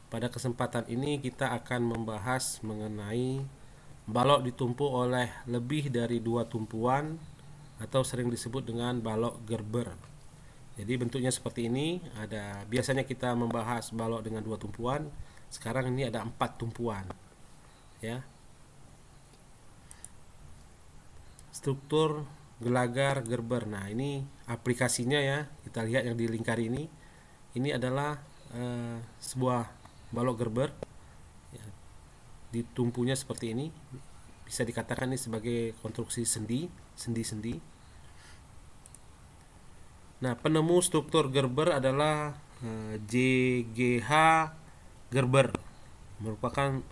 Pada kesempatan ini kita akan membahas mengenai balok ditumpu oleh lebih dari dua tumpuan atau sering disebut dengan balok Gerber. Jadi bentuknya seperti ini. Biasanya kita membahas balok dengan dua tumpuan. Sekarang ini ada 4 tumpuan. Ya. Struktur gelagar Gerber. Nah, ini aplikasinya ya. Kita lihat yang di lingkar ini. Ini adalah sebuah balok Gerber. Ya, ditumpunya seperti ini. Bisa dikatakan ini sebagai konstruksi sendi-sendi. Nah, penemu struktur Gerber adalah J.G.H. Gerber, merupakan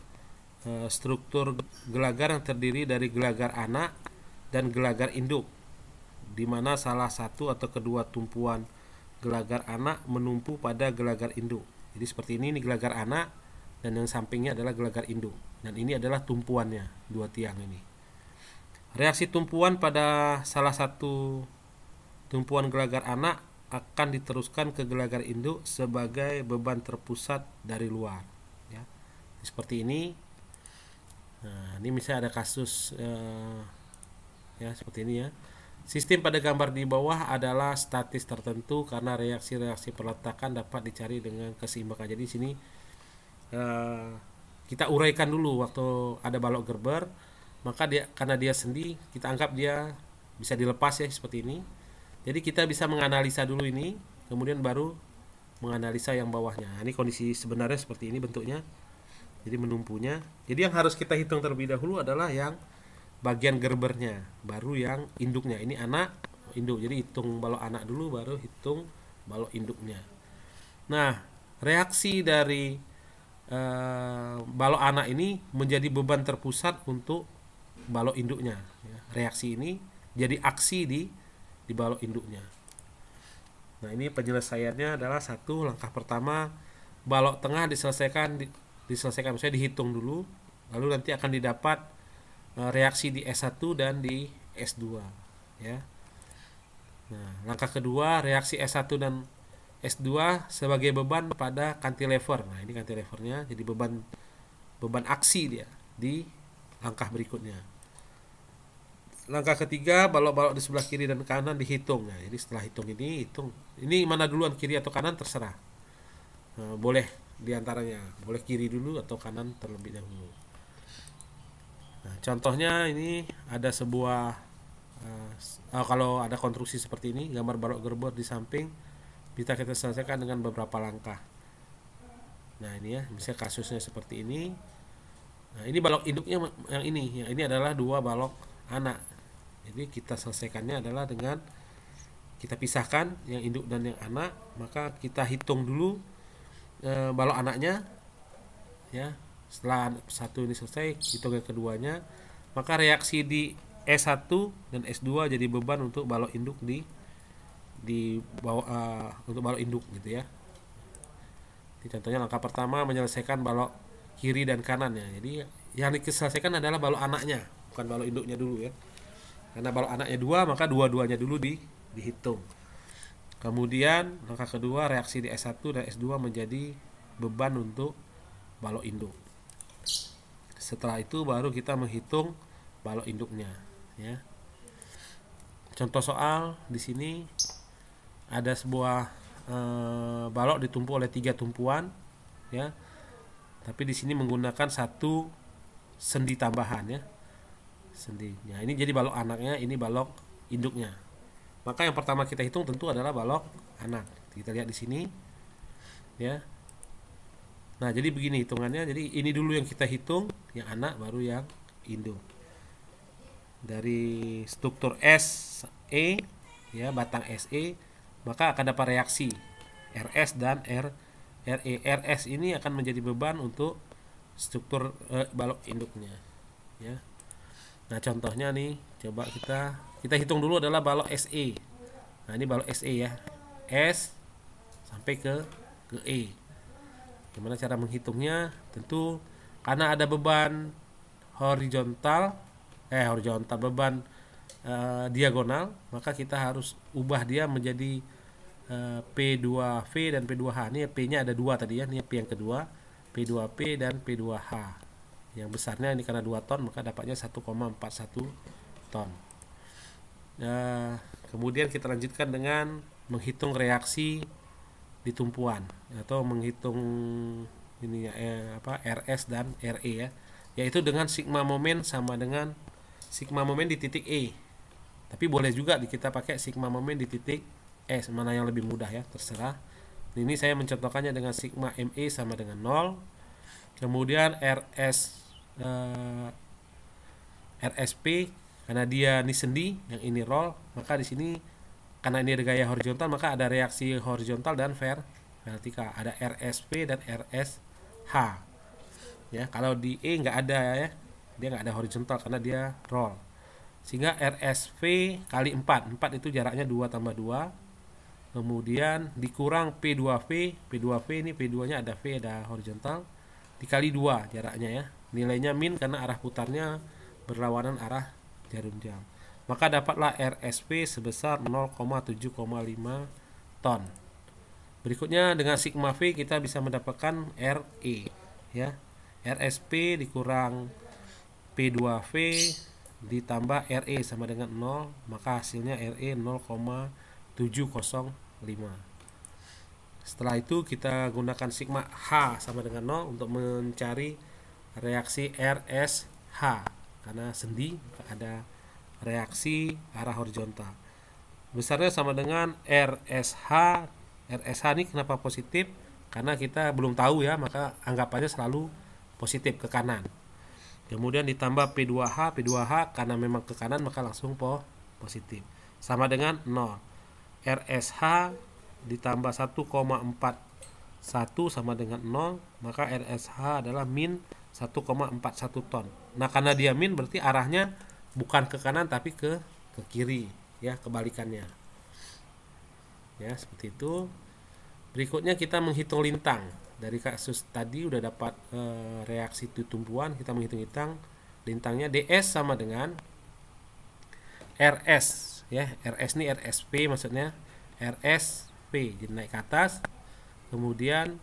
struktur gelagar yang terdiri dari gelagar anak dan gelagar induk, di mana salah satu atau kedua tumpuan gelagar anak menumpu pada gelagar induk. Jadi seperti ini gelagar anak, dan yang sampingnya adalah gelagar induk, dan ini adalah tumpuannya, dua tiang ini. Reaksi tumpuan pada salah satu tumpuan gelagar anak akan diteruskan ke gelagar induk sebagai beban terpusat dari luar. Ya. Seperti ini. Nah, ini misalnya ada kasus ya seperti ini ya. Sistem pada gambar di bawah adalah statis tertentu karena reaksi-reaksi peletakan dapat dicari dengan keseimbangan. Jadi di sini kita uraikan dulu waktu ada balok Gerber, maka karena dia sendi, kita anggap dia bisa dilepas ya seperti ini. Jadi kita bisa menganalisa dulu ini, kemudian baru menganalisa yang bawahnya. Nah, ini kondisi sebenarnya seperti ini bentuknya. Jadi menumpunya. Jadi yang harus kita hitung terlebih dahulu adalah yang bagian gerbernya, baru yang induknya. Ini anak, induk. Jadi hitung balok anak dulu, baru hitung balok induknya. Nah, reaksi dari balok anak ini menjadi beban terpusat untuk balok induknya. Reaksi ini jadi aksi di balok induknya. Nah, ini penyelesaiannya adalah satu, langkah pertama balok tengah diselesaikan misalnya dihitung dulu, lalu nanti akan didapat reaksi di S1 dan di S2 ya. Nah, langkah kedua reaksi S1 dan S2 sebagai beban pada cantilever. Nah, ini cantilevernya jadi beban aksi dia di langkah berikutnya. Langkah ketiga, balok-balok di sebelah kiri dan kanan dihitung. Nah, jadi setelah hitung ini mana duluan, kiri atau kanan terserah. Nah, boleh diantaranya, boleh kiri dulu atau kanan terlebih dahulu. Nah, contohnya ini ada sebuah kalau ada konstruksi seperti ini, gambar balok Gerber di samping, bisa kita selesaikan dengan beberapa langkah. Nah, ini ya, misalnya kasusnya seperti ini. Nah, ini balok induknya yang ini adalah dua balok anak. Jadi kita selesaikannya adalah dengan kita pisahkan yang induk dan yang anak, maka kita hitung dulu balok anaknya ya. Setelah satu ini selesai, hitung yang keduanya, maka reaksi di S1 dan S2 jadi beban untuk balok induk di bawah untuk balok induk gitu ya. Jadi contohnya langkah pertama menyelesaikan balok kiri dan kanan ya. Jadi yang diselesaikan adalah balok anaknya, bukan balok induknya dulu ya. Karena balok anaknya 2, maka dua-duanya dulu dihitung. Kemudian langkah kedua reaksi di S1 dan S2 menjadi beban untuk balok induk. Setelah itu baru kita menghitung balok induknya ya. Contoh soal di sini ada sebuah balok ditumpu oleh 3 tumpuan ya. Tapi di sini menggunakan satu sendi tambahan ya. Sendinya. Ini jadi balok anaknya, ini balok induknya. Maka yang pertama kita hitung tentu adalah balok anak. Kita lihat di sini ya. Nah, jadi begini hitungannya. Jadi ini dulu yang kita hitung, yang anak baru yang induk. Dari struktur SE ya, batang SE, maka akan dapat reaksi RS dan RE. RS ini akan menjadi beban untuk struktur balok induknya ya. Nah, contohnya nih, coba kita hitung dulu adalah balok SE. Nah, ini balok SE ya. S sampai ke E. Gimana cara menghitungnya? Tentu karena ada beban horizontal beban diagonal, maka kita harus ubah dia menjadi P2V dan P2H. Ini P-nya ada 2 tadi ya, ini P yang kedua. P2P dan P2H. Yang besarnya ini karena 2 ton maka dapatnya 1,41 ton. Nah, kemudian kita lanjutkan dengan menghitung reaksi di tumpuan atau menghitung ini RS dan RE ya, yaitu dengan sigma momen sama dengan sigma momen di titik E. Tapi boleh juga kita pakai sigma momen di titik S, mana yang lebih mudah ya, terserah. Ini saya mencontohkannya dengan sigma ME sama dengan 0. Kemudian RSP karena dia ini sendi, yang ini roll, maka di sini karena ini ada gaya horizontal maka ada reaksi horizontal dan vertikal. Ada RSP dan RSH. Ya, kalau di E nggak ada ya, dia nggak ada horizontal karena dia roll. Sehingga RSV kali 4 itu jaraknya 2 tambah 2. Kemudian dikurang P2V. P2V ini P2 nya ada V, ada horizontal, dikali 2 jaraknya ya. Nilainya min karena arah putarnya berlawanan arah jarum jam. Maka dapatlah RSV sebesar 0,7,5 ton. Berikutnya dengan sigma V kita bisa mendapatkan RE ya. RSP dikurang P2V ditambah RE sama dengan 0, maka hasilnya RE 0,705. Setelah itu kita gunakan sigma H sama dengan 0 untuk mencari reaksi RSH. Karena sendi ada reaksi arah horizontal. Besarnya sama dengan RSH. RSH ini kenapa positif? Karena kita belum tahu ya, maka anggapannya selalu positif ke kanan. Kemudian ditambah P2H. P2H karena memang ke kanan maka langsung positif. Sama dengan 0. RSH ditambah 1,41 sama dengan 0, maka RSH adalah min 1,41 ton. Nah, karena dia min berarti arahnya bukan ke kanan tapi ke kiri ya, kebalikannya. Ya, seperti itu. Berikutnya kita menghitung lintang. Dari kasus tadi udah dapat reaksi tumpuan, kita menghitung lintangnya. DS sama dengan RS ya. RS ini RSP maksudnya. RSP jadi naik ke atas. Kemudian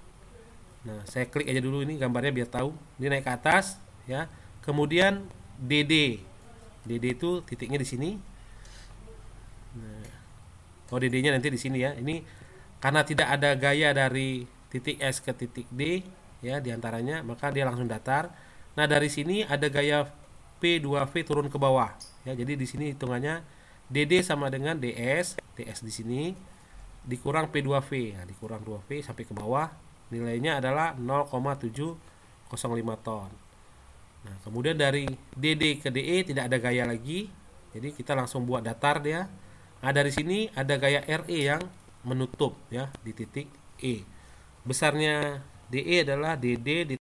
saya klik aja dulu ini gambarnya biar tahu. Ini naik ke atas ya. Kemudian DD. DD itu titiknya di sini. DD-nya nanti di sini ya. Ini karena tidak ada gaya dari titik S ke titik D ya diantaranya, maka dia langsung datar. Nah, dari sini ada gaya P2V turun ke bawah ya. Jadi di sini hitungannya DD sama dengan DS. DS di sini dikurang P2V. Nah, dikurang 2V sampai ke bawah. Nilainya adalah 0,705 ton. Nah, kemudian dari DD ke DE tidak ada gaya lagi. Jadi kita langsung buat datar dia. Nah, dari sini ada gaya RE yang menutup ya di titik E. Besarnya DE adalah DD di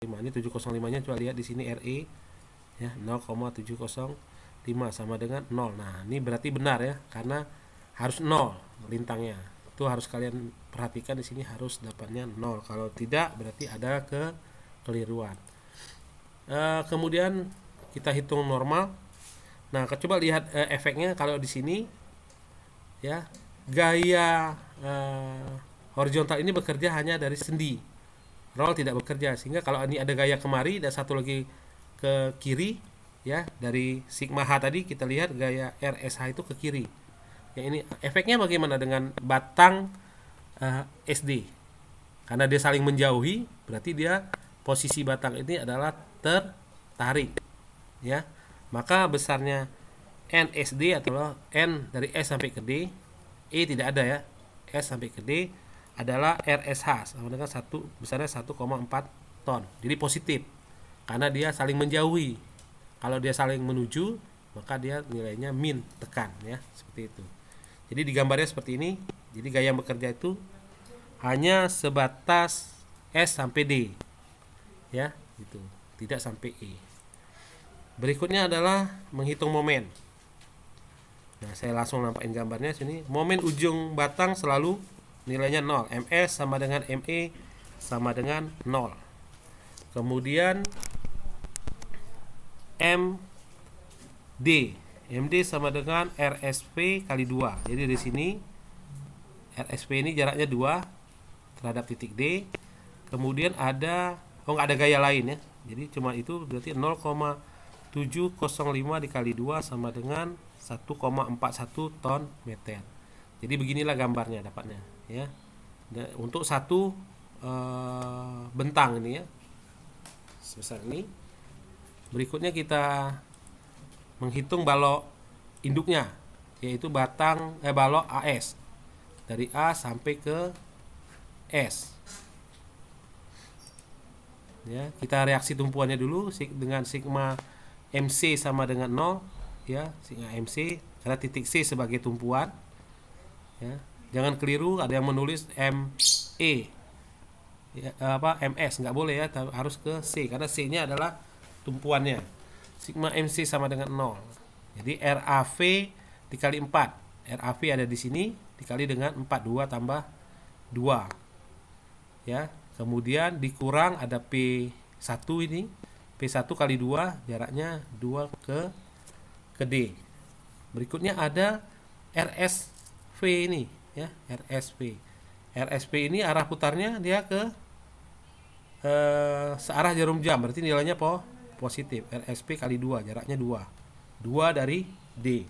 ini 705-nya, coba lihat di sini RE ya 0,705 sama dengan 0. Nah, ini berarti benar ya karena harus 0 lintangnya. Itu harus kalian perhatikan, di sini harus dapatnya 0. Kalau tidak berarti ada kekeliruan. Kemudian kita hitung normal. Nah, coba lihat efeknya kalau di sini ya, gaya horizontal ini bekerja hanya dari sendi. Roll tidak bekerja, sehingga kalau ini ada gaya kemari dan satu lagi ke kiri ya, dari sigma H tadi kita lihat gaya RSH itu ke kiri. Ya, ini efeknya bagaimana dengan batang SD? Karena dia saling menjauhi, berarti dia posisi batang ini adalah tertarik ya. Maka besarnya NSD atau N dari S sampai ke D, E tidak ada ya, S sampai ke D adalah RSH sama dengan besarnya 1,4 ton. Jadi positif karena dia saling menjauhi. Kalau dia saling menuju maka dia nilainya min tekan ya, seperti itu. Jadi di gambarnya seperti ini. Jadi gaya bekerja itu hanya sebatas S sampai D ya, gitu, tidak sampai E. Berikutnya adalah menghitung momen. Nah, saya langsung nampakin gambarnya sini. Momen ujung batang selalu nilainya 0. MS sama dengan ME sama dengan 0. Kemudian MD sama dengan RSP kali 2. Jadi di sini RSP ini jaraknya 2 terhadap titik D. Kemudian ada nggak ada gaya lain ya. Jadi cuma itu, berarti 0,705 dikali 2 sama dengan 1,41 ton meter. Jadi beginilah gambarnya dapatnya ya. Untuk satu bentang ini ya, sebesar ini. Berikutnya kita menghitung balok induknya, yaitu balok AS dari A sampai ke S. Ya, kita reaksi tumpuannya dulu dengan sigma MC sama dengan 0 ya, sigma MC karena titik C sebagai tumpuan. Ya, jangan keliru ada yang menulis ME ya, MS nggak boleh ya, harus ke C karena C-nya adalah tumpuannya. Sigma MC sama dengan 0. Jadi RAV dikali 4. RAV ada di sini dikali dengan 4, 2 tambah 2. Ya, kemudian dikurang ada P1 ini. P1 kali 2 jaraknya 2 ke D. Berikutnya ada RSV ini ya, RSV. RSV ini arah putarnya dia ke searah jarum jam, berarti nilainya positif. RSP kali 2 jaraknya 2 dari D.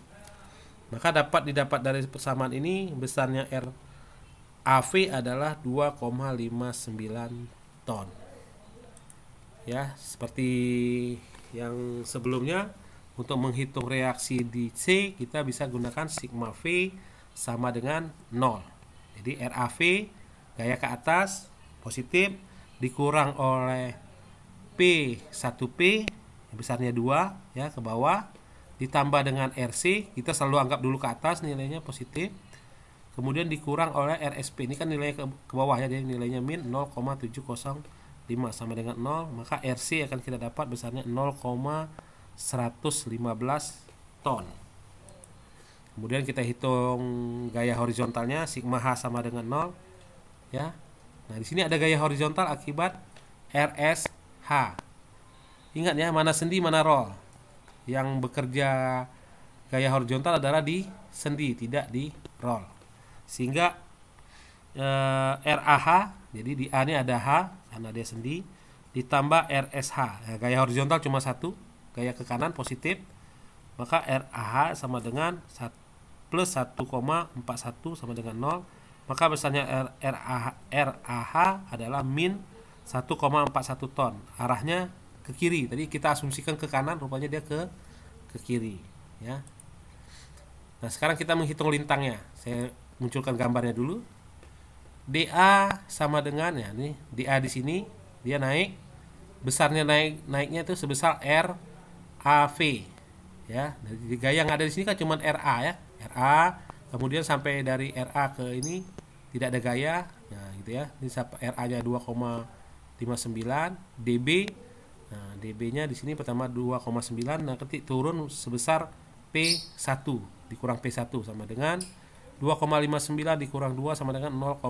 Maka didapat dari persamaan ini besarnya RAV adalah 2,59 ton. Ya, seperti yang sebelumnya, untuk menghitung reaksi di C kita bisa gunakan sigma V sama dengan 0. Jadi RAV gaya ke atas positif dikurang oleh P1P besarnya 2 ya ke bawah, ditambah dengan RC, kita selalu anggap dulu ke atas nilainya positif, kemudian dikurang oleh RSP, ini kan nilainya ke bawah ya, jadi nilainya min 0,705 sama dengan 0, maka RC akan kita dapat besarnya 0,115 ton. Kemudian kita hitung gaya horizontalnya, sigma H sama dengan 0 ya. Nah, di sini ada gaya horizontal akibat RSH. Ingat ya, mana sendi mana roll. Yang bekerja gaya horizontal adalah di sendi, tidak di roll. Sehingga RAH, jadi di A ini ada H karena dia sendi, ditambah RSH. Ya, gaya horizontal cuma satu, gaya ke kanan positif. Maka RAH sama dengan plus 1,41 sama dengan 0. Maka besarnya RAH adalah min 1,41 ton. Arahnya ke kiri. Tadi kita asumsikan ke kanan, rupanya dia ke kiri ya. Nah, sekarang kita menghitung lintangnya. Saya munculkan gambarnya dulu. DA sama dengan ya, nih DA di sini dia naik. Besarnya naiknya itu sebesar RAV ya. Jadi gaya yang ada di sini kan cuma RA ya. RA, kemudian sampai dari RA ke ini tidak ada gaya. Nah, gitu ya. Ini RA-nya 2,59 dB. Nah, dB-nya di sini pertama 2,9, nah ketik turun sebesar P1 dikurang P1 sama dengan 2,59 dikurang 2 sama dengan 0,59.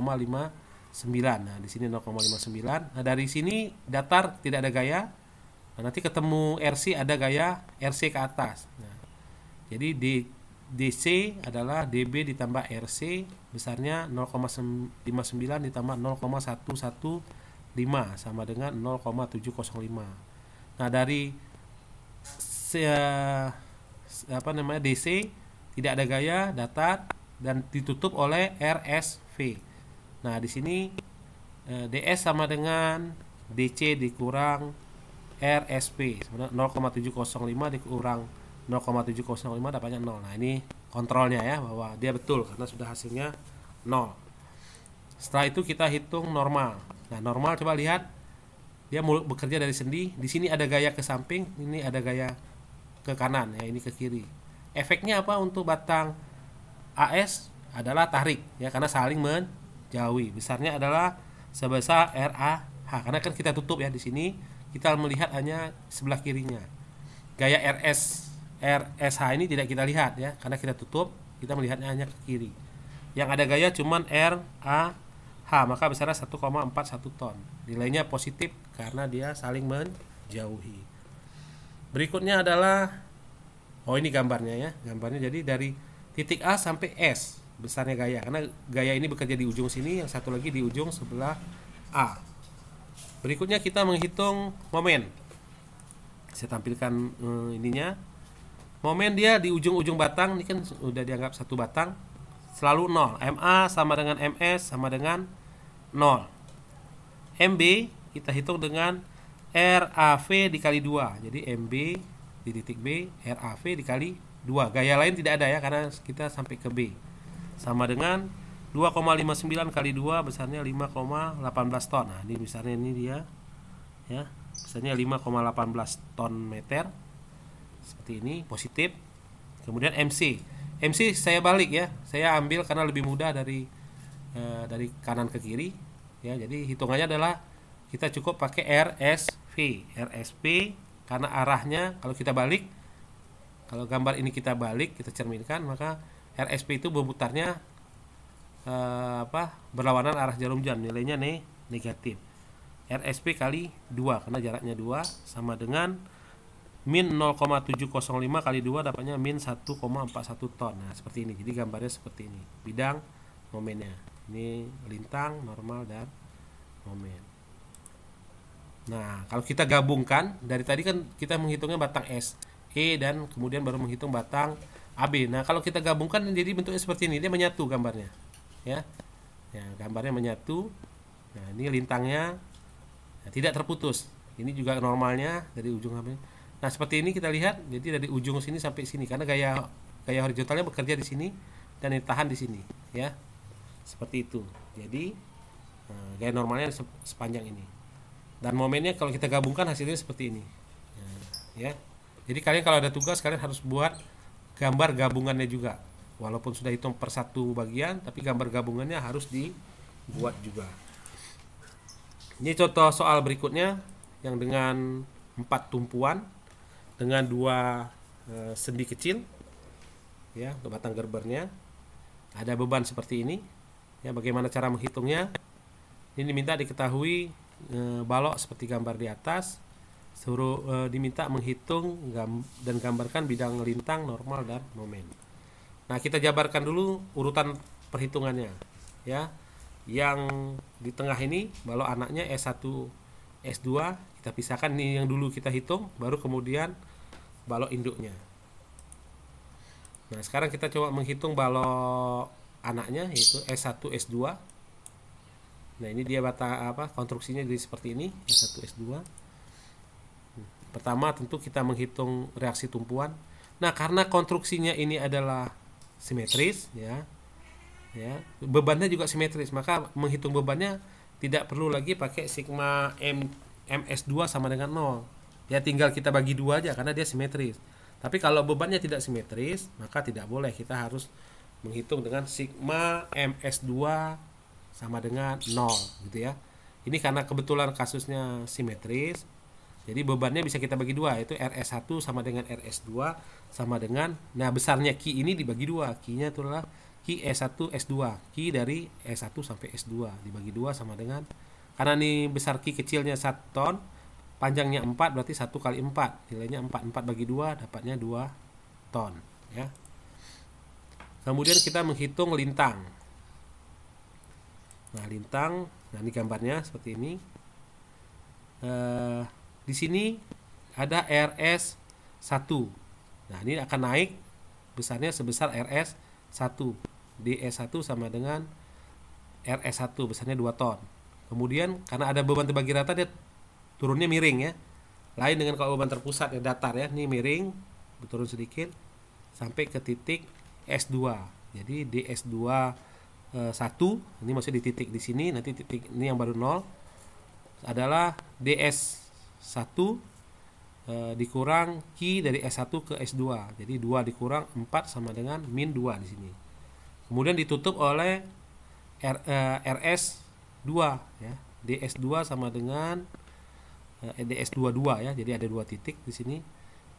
Nah, di sini 0,59. Nah, dari sini datar tidak ada gaya. Nah, nanti ketemu RC ada gaya RC ke atas. Nah, jadi DC adalah DB ditambah RC besarnya 0,59 ditambah 0,115 sama dengan 0,705. Nah, dari DC tidak ada gaya, datar dan ditutup oleh RSV. Nah, di sini DS sama dengan DC dikurang RSP, sebenarnya 0,705 dikurang 0,705 dapatnya 0. Nah, ini kontrolnya ya, bahwa dia betul karena sudah hasilnya 0. Setelah itu kita hitung normal. Nah, normal coba lihat dia bekerja dari sendi. Di sini ada gaya ke samping, ini ada gaya ke kanan ya, ini ke kiri. Efeknya apa untuk batang AS adalah tarik ya, karena saling menjauhi. Besarnya adalah sebesar RAH karena kan kita tutup ya, di sini kita melihat hanya sebelah kirinya. Gaya RSH ini tidak kita lihat ya, karena kita tutup, kita melihatnya hanya ke kiri. Yang ada gaya cuman RAH, maka besarnya 1,41 ton. Nilainya positif karena dia saling menjauhi. Berikutnya adalah ini gambarnya ya. Gambarnya jadi dari titik A sampai S. besarnya gaya, karena gaya ini bekerja di ujung sini, yang satu lagi di ujung sebelah A. Berikutnya kita menghitung momen. Saya tampilkan ininya. Momen dia di ujung-ujung batang, ini kan sudah dianggap satu batang, selalu 0. MA sama dengan MS sama dengan 0. MB kita hitung dengan RAV dikali 2. Jadi MB di titik B, RAV dikali 2. Gaya lain tidak ada ya, karena kita sampai ke B. Sama dengan 2,59 kali 2 besarnya 5,18 ton. Nah, ini besarnya ini dia ya. Besarnya 5,18 ton meter. Seperti ini, positif. Kemudian MC. MC saya balik ya. Saya ambil karena lebih mudah dari kanan ke kiri ya. Jadi hitungannya adalah kita cukup pakai RSV. RSV karena arahnya kalau kita balik, kalau gambar ini kita balik, kita cerminkan, maka RSP itu berputarnya berlawanan arah jarum jam, nilainya negatif. RSP kali 2 karena jaraknya 2 sama dengan min 0,705 kali 2 dapatnya min 1,41 ton. Nah, seperti ini. Jadi gambarnya seperti ini. Bidang momennya. Ini lintang, normal, dan momen. Nah, kalau kita gabungkan, dari tadi kan kita menghitungnya batang S, E, dan kemudian baru menghitung batang AB. Nah, kalau kita gabungkan jadi bentuknya seperti ini, dia menyatu gambarnya. Ya. Ya, gambarnya menyatu. Nah, ini lintangnya tidak terputus. Ini juga normalnya dari ujung sampai. Nah, seperti ini kita lihat. Jadi dari ujung sini sampai sini karena gaya horizontalnya bekerja di sini dan ditahan di sini, ya. Seperti itu. Jadi gaya normalnya sepanjang ini. Dan momennya kalau kita gabungkan hasilnya seperti ini. Ya. Jadi kalian kalau ada tugas kalian harus buat gambar gabungannya juga. Walaupun sudah hitung per satu bagian, tapi gambar gabungannya harus dibuat juga. Ini contoh soal berikutnya yang dengan 4 tumpuan dengan 2 sendi kecil, ya, untuk batang gerbernya. Ada beban seperti ini. Ya, bagaimana cara menghitungnya? Ini diminta diketahui balok seperti gambar di atas. Diminta menghitung dan gambarkan bidang lintang, normal, dan momen. Nah, kita jabarkan dulu urutan perhitungannya, ya. Yang di tengah ini balok anaknya S1, S2 kita pisahkan, ini yang dulu kita hitung, baru kemudian balok induknya. Nah, sekarang kita coba menghitung balok anaknya, yaitu S1, S2. Nah, ini dia konstruksinya jadi seperti ini, S1, S2. Pertama tentu kita menghitung reaksi tumpuan. Nah, karena konstruksinya ini adalah simetris, ya, bebannya juga simetris, maka menghitung bebannya tidak perlu lagi pakai sigma MS2 sama dengan 0. Ya, tinggal kita bagi 2 aja karena dia simetris. Tapi kalau bebannya tidak simetris, maka tidak boleh, kita harus menghitung dengan sigma MS2 sama dengan 0, gitu ya. Ini karena kebetulan kasusnya simetris. Jadi bebannya bisa kita bagi 2, yaitu RS1 sama dengan RS2 sama dengan, nah, besarnya Ki ini dibagi 2. Ki-nya itu adalah Ki S1 S2. Ki dari S1 sampai S2 dibagi 2 sama dengan, karena ini besar Ki kecilnya 1 ton, panjangnya 4, berarti 1 kali 4. Nilainya 4. 4 bagi 2 dapatnya 2 ton, ya. Kemudian kita menghitung lintang. Nah, lintang, nah ini gambarnya seperti ini. Di sini ada RS1. Nah, ini akan naik besarnya sebesar RS1. DS1 sama dengan RS1 besarnya 2 ton. Kemudian karena ada beban terbagi rata, dia turunnya miring, ya. Lain dengan kalau beban terpusat yang datar, ya. Ini miring, turun sedikit sampai ke titik S2. Jadi DS2 1, ini masih di titik di sini, nanti titik ini yang baru 0 adalah DS1 dikurang Ki dari S1 ke S2. Jadi 2 dikurang 4 sama dengan min 2 di sini. Kemudian ditutup oleh RS2, ya. DS2 sama dengan DS22, ya. Jadi ada 2 titik di sini.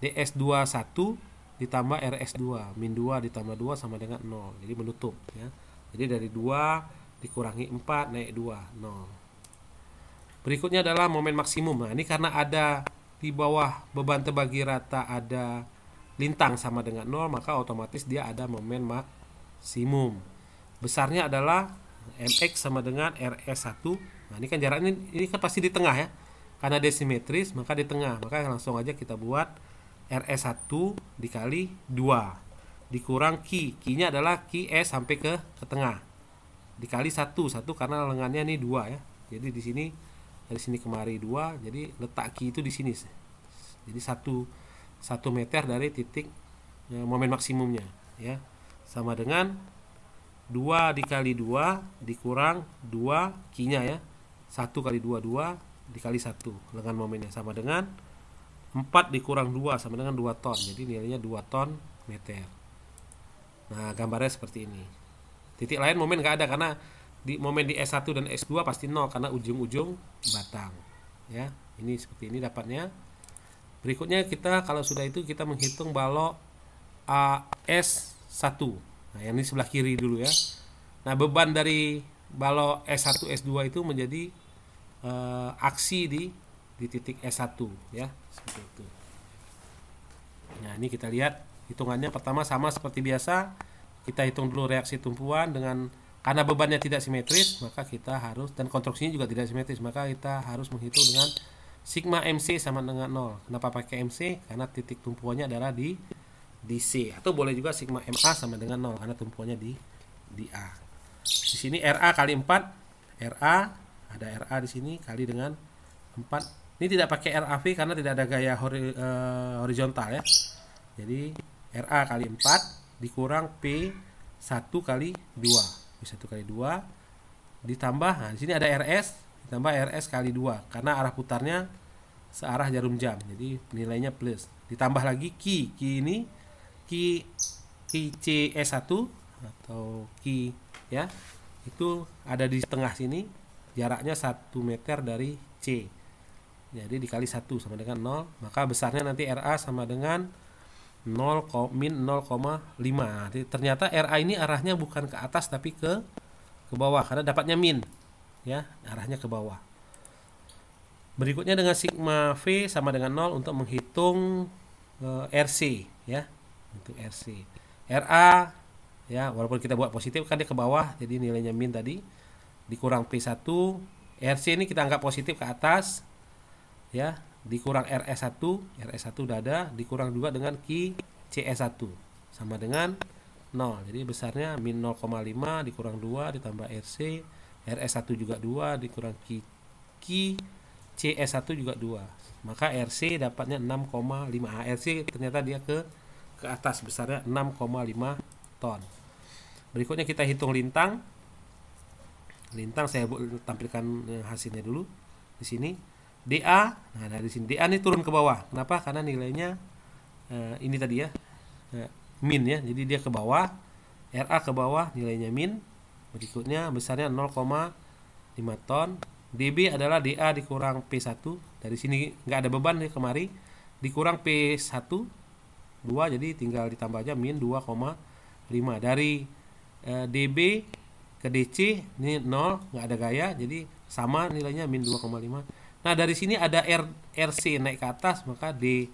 DS21 ditambah RS2, min 2 ditambah 2 sama dengan 0. Jadi menutup, ya. Jadi dari 2 dikurangi 4 naik 2, 0. Berikutnya adalah momen maksimum. Nah, ini karena ada di bawah beban terbagi rata ada lintang sama dengan 0, maka otomatis dia ada momen maksimum. besarnya adalah mx sama dengan rs1. Nah ini kan jaraknya ini kan pasti di tengah ya, karena dia simetris maka di tengah, maka langsung aja kita buat rs1 dikali 2 dikurang q-nya adalah qs sampai ke tengah dikali 1 karena lengannya ini 2 ya. Jadi di sini dari sini kemari 2, jadi letak q itu di sini. Jadi 1 meter dari titik momen maksimumnya ya, sama dengan 2 dikali 2 dikurang 2 q-nya ya. 1 kali 2 dikali 1 lengan momennya sama dengan 4 dikurang 2 sama dengan 2 ton. Jadi nilainya 2 ton meter. Nah, gambarnya seperti ini. Titik lain momen nggak ada karena momen di S1 dan S2 pasti 0 karena ujung-ujung batang. Ya, ini seperti ini dapatnya. Berikutnya kita kalau sudah itu kita menghitung balok AS1. Nah, yang ini sebelah kiri dulu ya. Nah, beban dari balok S1 S2 itu menjadi aksi di titik S1 ya, seperti itu. Nah, ini kita lihat hitungannya. Pertama sama seperti biasa, kita hitung dulu reaksi tumpuan dengan karena bebannya tidak simetris, maka kita harus, dan konstruksinya juga tidak simetris, maka kita harus menghitung dengan sigma MC sama dengan 0. Kenapa pakai MC? Karena titik tumpuannya adalah di C, atau boleh juga sigma MA sama dengan 0 karena tumpuannya di A. Di sini RA kali 4, RA ada RA di sini kali dengan 4. Ini tidak pakai RAV karena tidak ada gaya horizontal ya. Jadi RA kali 4 dikurang P1 kali 2. P1 kali 2 ditambah, nah di sini ada RS, ditambah RS kali 2 karena arah putarnya searah jarum jam. Jadi nilainya plus. Ditambah lagi Q ini CS1 atau Q ya. Itu ada di tengah sini, jaraknya 1 meter dari C. Jadi dikali 1 sama dengan 0, maka besarnya nanti RA sama dengan min 0,5. Jadi ternyata RA ini arahnya bukan ke atas tapi ke bawah karena dapatnya min ya, arahnya ke bawah. Berikutnya dengan sigma V sama dengan 0 untuk menghitung RC ya. Untuk RC. RA ya, walaupun kita buat positif kan dia ke bawah, jadi nilainya min tadi dikurang P1. RC ini kita anggap positif ke atas ya, dikurang RS1 udah ada, dikurang juga dengan Q CS1 sama dengan 0. Jadi besarnya min 0,5 dikurang 2 ditambah RC, RS1 juga 2 dikurang Q CS1 juga 2. Maka RC dapatnya 6,5. RC ternyata dia ke atas, besarnya 6,5 ton. Berikutnya kita hitung lintang. Lintang saya tampilkan hasilnya dulu di sini. DA, nah dari sini DA ini turun ke bawah. Kenapa? Karena nilainya ini tadi ya, min ya. Jadi dia ke bawah, RA ke bawah, nilainya min. Berikutnya besarnya 0,5 ton. DB adalah DA dikurang P1. Dari sini nggak ada beban ya kemari. Dikurang P1 2, jadi tinggal ditambah aja min 2,5. Dari DB ke DC ini 0, nggak ada gaya, jadi sama nilainya min 2,5. Nah dari sini ada RC naik ke atas, maka DB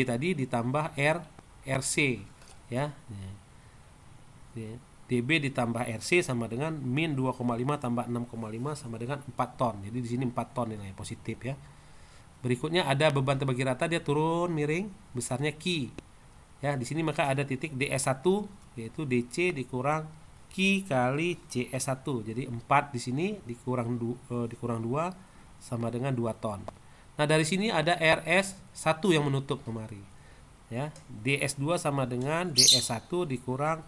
tadi ditambah RC ya. DB ditambah RC sama dengan min 2,5 tambah 6,5 sama dengan 4 ton. Jadi di sini 4 ton nilai positif ya. Berikutnya ada beban terbagi rata, dia turun miring, besarnya Q. Ya, di sini maka ada titik DS1 yaitu DC dikurang Q kali CS1. Jadi 4 di sini dikurang 2 sama dengan 2 ton. Nah, dari sini ada RS1 yang menutup kemari. Ya, DS2 sama dengan DS1 dikurang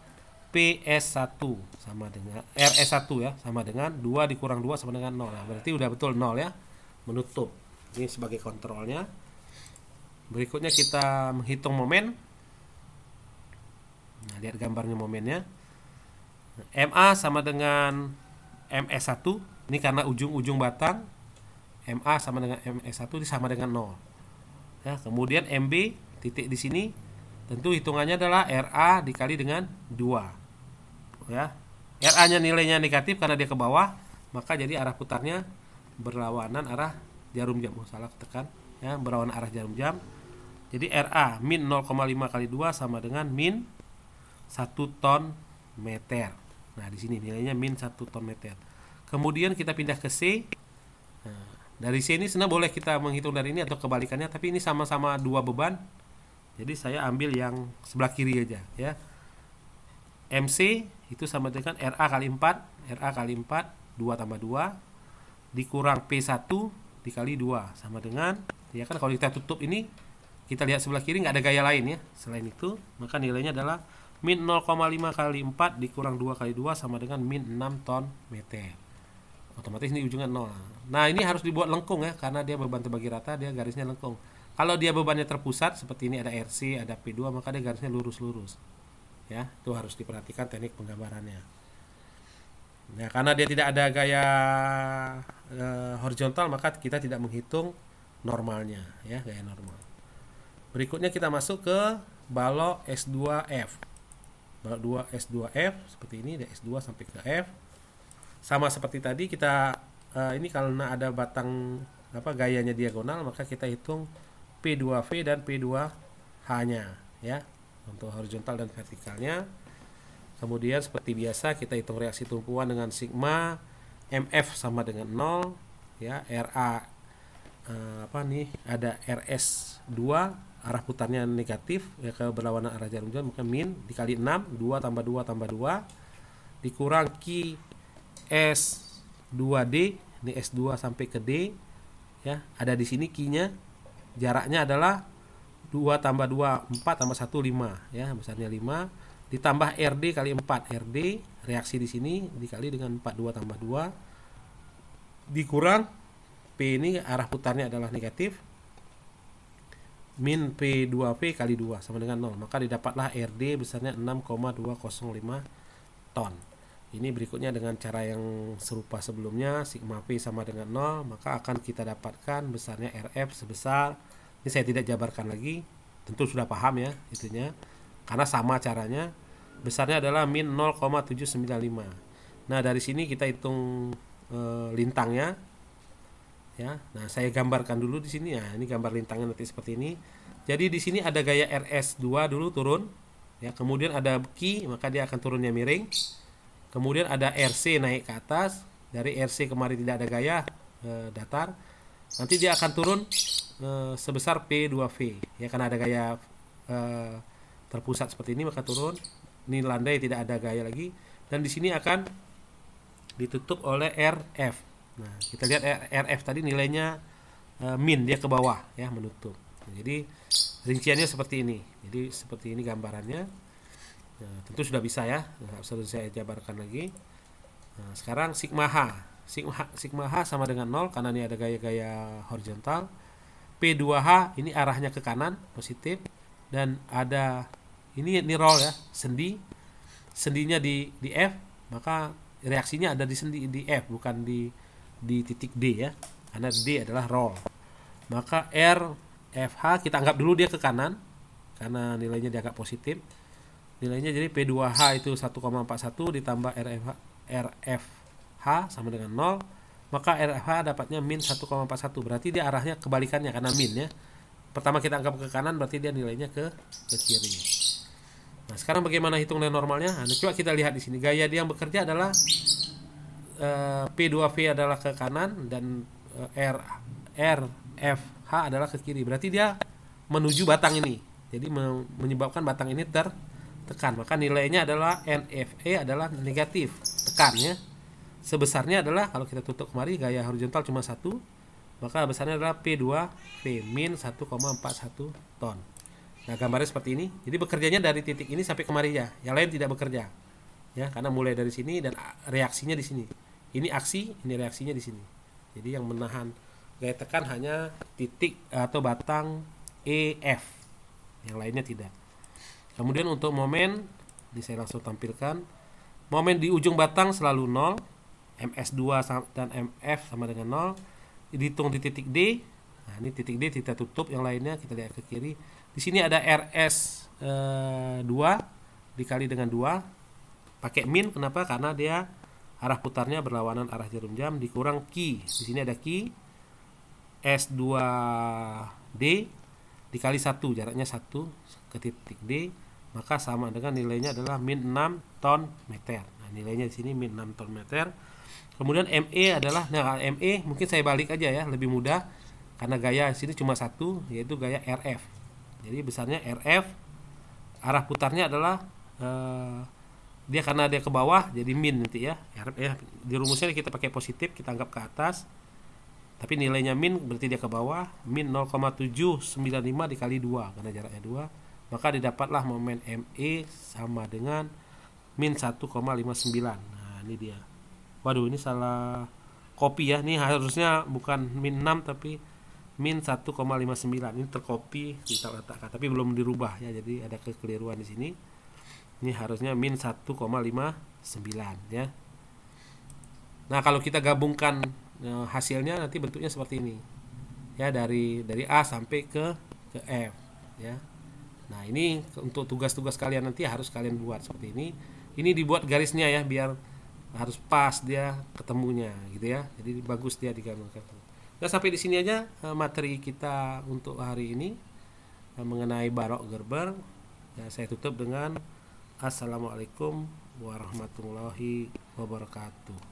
PS1 sama dengan RS1 ya, sama dengan 2 dikurang 2 sama dengan 0. Nah, berarti udah betul 0 ya, menutup. Ini sebagai kontrolnya. Berikutnya kita menghitung momen. Nah, lihat gambarnya momennya. MA sama dengan MS1. Ini karena ujung-ujung batang. MA sama dengan MS1 ini sama dengan 0. Ya, kemudian MB titik di sini tentu hitungannya adalah RA dikali dengan 2. Ya. RA-nya nilainya negatif karena dia ke bawah, maka jadi arah putarnya berlawanan arah jarum jam. Salah tekan ya, berlawanan arah jarum jam. Jadi RA min 0,5 kali 2 sama dengan min 1 ton meter. Nah, di sini nilainya min 1 ton meter. Kemudian kita pindah ke C. Nah, dari C ini sebenarnya boleh kita menghitung dari ini atau kebalikannya, tapi ini sama-sama dua beban. Jadi saya ambil yang sebelah kiri aja ya. MC itu sama dengan RA kali 4, RA kali 4, 2 tambah 2 dikurang P1 dikali 2 sama dengan, ya kan, kalau kita tutup ini, kita lihat sebelah kiri nggak ada gaya lain ya selain itu, maka nilainya adalah min 0,5 kali 4 dikurang 2 kali 2 sama dengan min 6 ton meter. Otomatis ini ujungnya 0. Nah, ini harus dibuat lengkung ya, karena dia beban terbagi rata, dia garisnya lengkung. Kalau dia bebannya terpusat seperti ini, ada RC, ada P2, maka dia garisnya lurus-lurus ya. Itu harus diperhatikan teknik penggambarannya. Nah, karena dia tidak ada gaya horizontal, maka kita tidak menghitung normalnya ya, gaya normal. Berikutnya kita masuk ke balok S2F. Balok S2F seperti ini, dari S2 sampai ke F. Sama seperti tadi kita ini karena ada batang gayanya diagonal, maka kita hitung P2V dan P2H-nya ya, untuk horizontal dan vertikalnya. Kemudian seperti biasa kita hitung reaksi tumpuan dengan sigma MF sama dengan 0 ya. RA ada RS2, arah putarnya negatif ya, ke berlawanan arah jarum jam, maka min dikali 6, 2 tambah 2 tambah 2 dikurang Q S2D, ini S2 sampai ke D ya. Ada di sini Q-nya, jaraknya adalah 2 tambah 2 4 tambah 1 5 ya, besarnya 5 ditambah RD kali 4, RD reaksi di sini dikali dengan 4, 2 tambah 2 dikurang P, ini arah putarnya adalah negatif, min P2V kali 2 sama dengan 0, maka didapatlah RD besarnya 6,205 ton. Ini berikutnya dengan cara yang serupa sebelumnya, sigma P sama dengan 0, maka akan kita dapatkan besarnya RF sebesar, ini saya tidak jabarkan lagi, tentu sudah paham ya itunya, karena sama caranya, besarnya adalah min 0,795. Nah, dari sini kita hitung lintangnya ya. Nah, saya gambarkan dulu di sini ya. Ini gambar lintangnya nanti seperti ini. Jadi di sini ada gaya RS2 dulu turun ya, kemudian ada Q, maka dia akan turunnya miring. Kemudian ada RC naik ke atas. Dari RC kemarin tidak ada gaya datar. Nanti dia akan turun sebesar P2V ya, karena ada gaya terpusat seperti ini, maka turun. Ini landai, tidak ada gaya lagi, dan di sini akan ditutup oleh RF. Nah, kita lihat RF tadi nilainya min, dia ke bawah ya, menutup. Nah, jadi rinciannya seperti ini. Jadi seperti ini gambarannya. Nah, tentu sudah bisa ya, nggak usah saya jabarkan lagi. Nah, sekarang sigma H. Sigma H sama dengan 0 karena ini ada gaya-gaya horizontal. P2H ini arahnya ke kanan positif, dan ada ini roll ya, sendinya di F, maka reaksinya ada di sendi di F, bukan di titik D ya, karena D adalah roll. Maka RFH kita anggap dulu dia ke kanan karena nilainya dianggap positif. Nilainya jadi P2H itu 1,41 ditambah RFH sama dengan 0, maka RFH dapatnya min 1,41, berarti dia arahnya kebalikannya karena min ya. Pertama kita anggap ke kanan, berarti dia nilainya ke kiri. Nah, sekarang bagaimana hitung nilai normalnya? Nah, coba kita lihat di sini. Gaya dia yang bekerja adalah P2V adalah ke kanan dan RFH adalah ke kiri. Berarti dia menuju batang ini. Jadi menyebabkan batang ini tertekan. Maka nilainya adalah NFE adalah negatif, tekannya. Sebesarnya adalah, kalau kita tutup kemari gaya horizontal cuma 1, maka besarnya adalah P2V min 1,41 ton. Nah, gambarnya seperti ini. Jadi bekerjanya dari titik ini sampai kemari ya. Yang lain tidak bekerja. Ya, karena mulai dari sini dan reaksinya di sini. Ini aksi, ini reaksinya di sini. Jadi yang menahan gaya tekan hanya titik atau batang EF. Yang lainnya tidak. Kemudian untuk momen, ini saya langsung tampilkan. Momen di ujung batang selalu 0. MS2 dan MF sama dengan 0. Dihitung di titik D. Nah, ini titik D kita tutup, yang lainnya kita lihat ke kiri. Di sini ada RS 2 dikali dengan 2 pakai min. Kenapa? Karena dia arah putarnya berlawanan arah jarum jam, dikurang Q. Di sini ada Q S2D dikali 1, jaraknya 1 ke titik D, maka sama dengan nilainya adalah min 6 ton meter. Nah, nilainya di sini min 6 ton meter. Kemudian ME adalah, nah ME mungkin saya balik aja ya, lebih mudah karena gaya di sini cuma satu, yaitu gaya RF. Jadi besarnya RF, arah putarnya adalah dia karena dia ke bawah jadi min nanti ya. RF ya, di rumusnya kita pakai positif, kita anggap ke atas. Tapi nilainya min berarti dia ke bawah, min 0,795 dikali 2 karena jaraknya 2, maka didapatlah momen ME sama dengan min 1,59. Nah, ini dia. Waduh, ini salah copy ya. Ini harusnya bukan min 6 tapi min 1,59. Ini tercopy kita letakkan tapi belum dirubah ya. Jadi ada kekeliruan di sini. Ini harusnya min 1,59 ya. Nah, kalau kita gabungkan hasilnya nanti bentuknya seperti ini. Ya, dari A sampai ke F ya. Nah, ini untuk tugas-tugas kalian nanti harus kalian buat seperti ini. Ini dibuat garisnya ya biar harus pas dia ketemunya gitu ya. Jadi bagus dia digabungkan. Nah, sampai di sini aja materi kita untuk hari ini mengenai Barok Gerber. Ya, saya tutup dengan Assalamualaikum warahmatullahi wabarakatuh.